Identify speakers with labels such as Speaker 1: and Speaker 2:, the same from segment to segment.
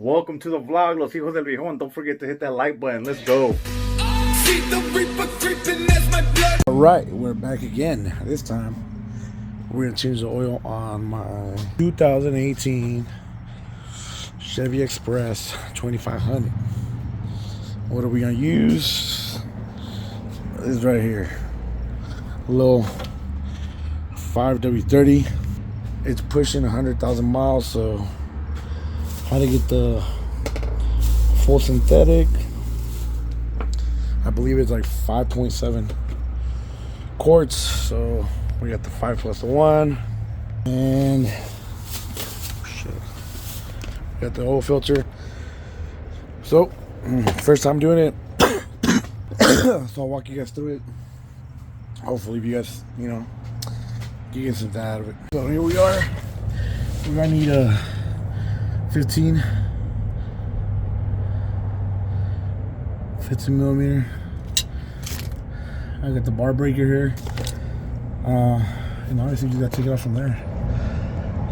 Speaker 1: Welcome to the vlog, Los Hijos del Viejón. Don't forget to hit that like button. Let's go. Alright, we're back again. This time, we're going to change the oil on my 2018 Chevy Express 2500. What are we going to use? This is right here. A little 5W30. It's pushing 100,000 miles, so how to get the full synthetic? I believe it's like 5.7 quarts. So we got the 5 plus 1, and shit, we got the oil filter. So first time doing it, so I'll walk you guys through it. Hopefully, you guys, you get something out of it. So here we are. We're gonna need a 15 millimeter. I got the bar breaker here, and obviously you gotta take it off from there.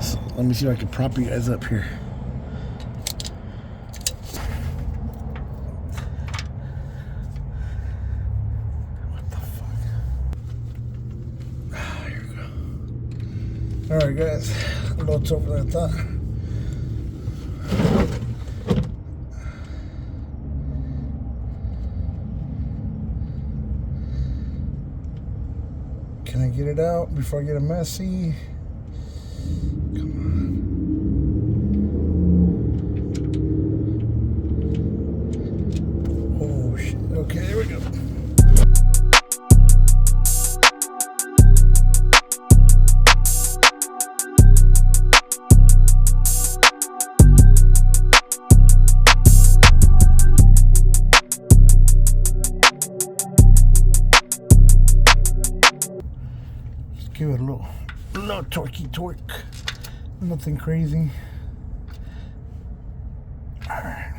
Speaker 1: So let me see if I can prop you guys up here. What the fuck? Here we go. All right, guys, a little tougher than I thought. Can I get it out before I get it messy? Come on. Oh shit. Okay, here we go. Give it a little torque. Nothing crazy. Alright.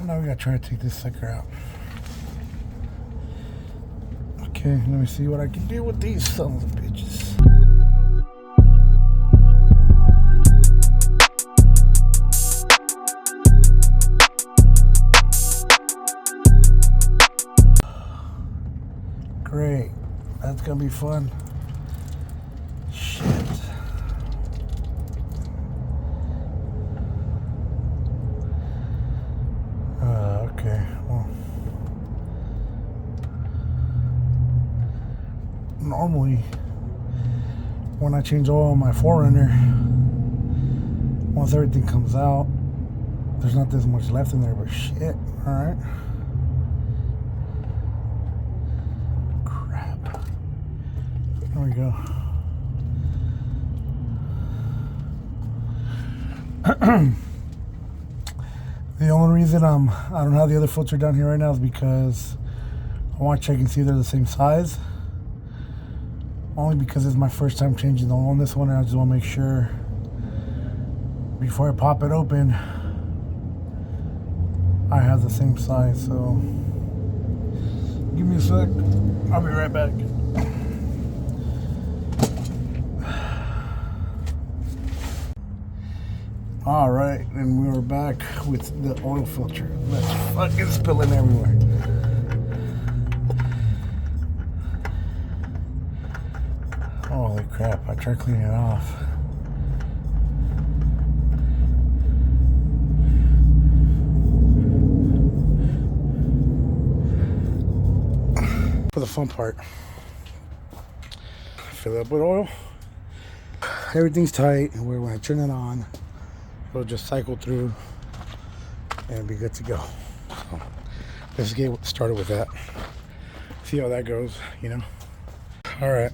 Speaker 1: Now we gotta try to take this sucker out. Okay, let me see what I can do with these sons of bitches. Great. That's gonna be fun. Shit. Okay. Well, normally, when I change oil on my 4Runner, once everything comes out, there's not this much left in there. But shit. All right. There we go. The only reason I don't have the other filter down here right now is because I want to check and see if they're the same size. Only because it's my first time changing the oil on this one, and I just want to make sure before I pop it open I have the same size. So give me a sec. I'll be right back. All right, and we are back with the oil filter. That's fucking spilling everywhere. Holy crap, I tried cleaning it off. For the fun part, fill it up with oil. Everything's tight, and when I turn it on, it'll just cycle through and be good to go. So let's get started with that. See how that goes, All right.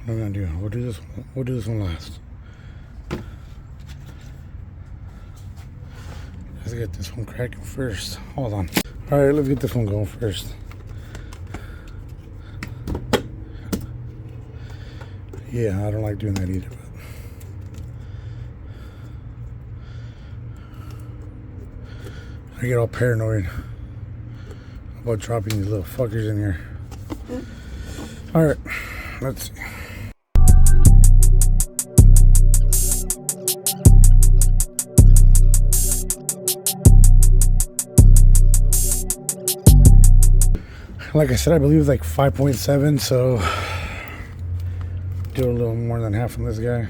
Speaker 1: What am I gonna do? We'll do this. We'll do this one last. Let's get this one cracking first. Hold on. All right, let's get this one going first. Yeah, I don't like doing that either. I get all paranoid about dropping these little fuckers in here. Alright, let's see. Like I said, I believe it's like 5.7, so do a little more than half on this guy.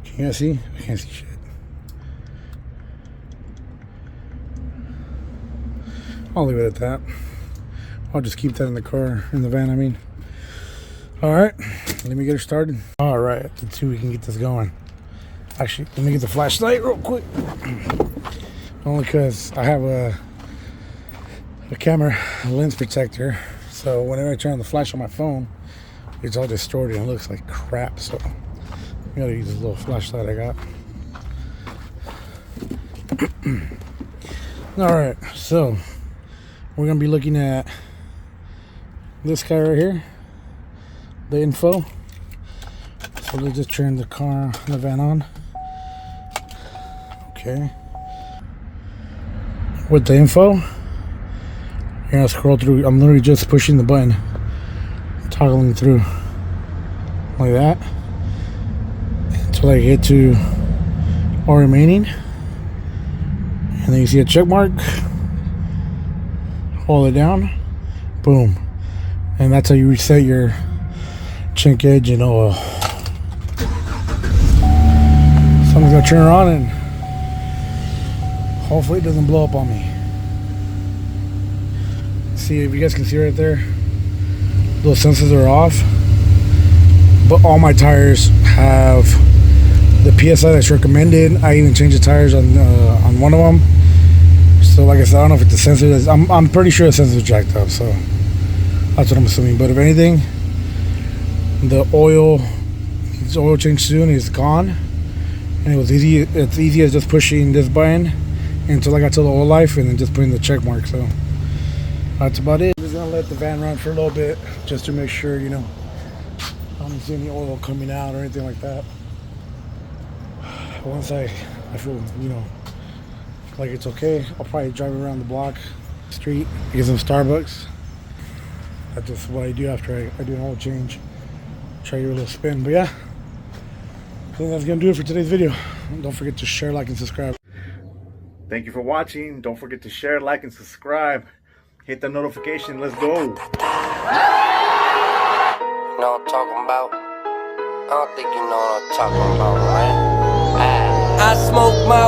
Speaker 1: Can you guys see? I can't see shit. I'll leave it at that. I'll just keep that in the car, in the van, I mean. All right, let me get her started. All right, let's see if we can get this going. Actually, let me get the flashlight real quick. Only because I have a camera lens protector. So whenever I turn on the flash on my phone, it's all distorted and it looks like crap. So I gotta use this little flashlight I got. All right, so we're gonna be looking at this guy right here, the info. So let's just turn the van on. Okay. With the info, you're gonna scroll through. I'm literally just pushing the button, toggling through like that until I get to all remaining, and then you see a check mark. Hold it down, boom, and that's how you reset your check engine oil. So I'm gonna turn it on and hopefully it doesn't blow up on me. See if you guys can see right there, those sensors are off, but all my tires have the PSI that's recommended. I even changed the tires on one of them. So like I said, I don't know if it's the sensor that's, I'm pretty sure the sensor's jacked up, so that's what I'm assuming. But if anything, the oil change soon is gone, and it was easy. It's easy as just pushing this button until I got to the oil life, and then just putting the check mark. So that's about it. I'm just gonna let the van run for a little bit, just to make sure, you know, I don't see any oil coming out or anything like that. Once I feel, you know, like it's okay, I'll probably drive around the block, street, get some Starbucks. That's just what I do after I do an oil change. Try to do a little spin, but yeah. I think that's gonna do it for today's video. Don't forget to share, like, and subscribe. Thank you for watching. Don't forget to share, like, and subscribe. Hit the notification. Let's go.
Speaker 2: You know what I'm talking about? I don't think you know what I'm talking about, man. I smoke my